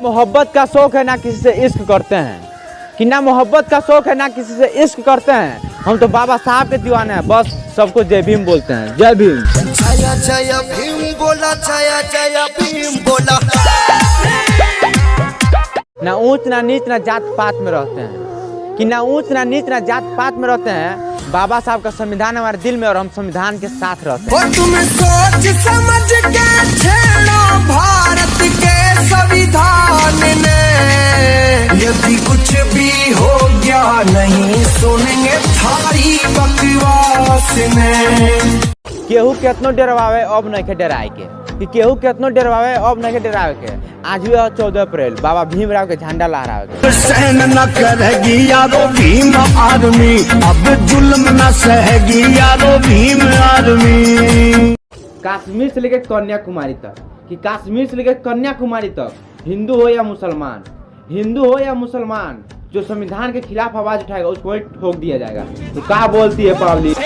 मोहब्बत का शौक है ना किसी से इश्क करते हैं, कि ना मोहब्बत का शौक है ना किसी से इश्क करते हैं। हम तो बाबा साहब के दीवाने हैं, बस सबको जय भीम बोलते हैं। जय भीम। जय भीम बोला, जय भीम बोला। ना ऊंच ना नीच ना जात पात में रहते हैं, कि ना ऊंच ना नीच ना जात पात में रहते हैं। बाबा साहब का संविधान हमारे दिल में और हम संविधान के साथ रहते हैं। तुम सोच समझ के छेड़ो भारत के संविधान ने, यदि कुछ भी हो गया नहीं सुनेंगे थारी बकवास में। केहू केतनो डरवावे अब नहीं के डराए के, कि केहू केतनो डरवावे अब नहीं के डरावे के। आज भी 14 अप्रैल बाबा भीमराव के झंडा लहरावे के। सहन न करेगी यारो भीम आर्मी, अब जुल्म न सहेगी यारो भीम आर्मी। कश्मीर से लेकर कन्याकुमारी तक, कि कश्मीर से लेकर कन्याकुमारी तक हिंदू हो या मुसलमान, हिंदू हो या मुसलमान, जो संविधान के खिलाफ आवाज उठाएगा उसको ठोक दिया जाएगा। तो क्या बोलती है पब्लिक?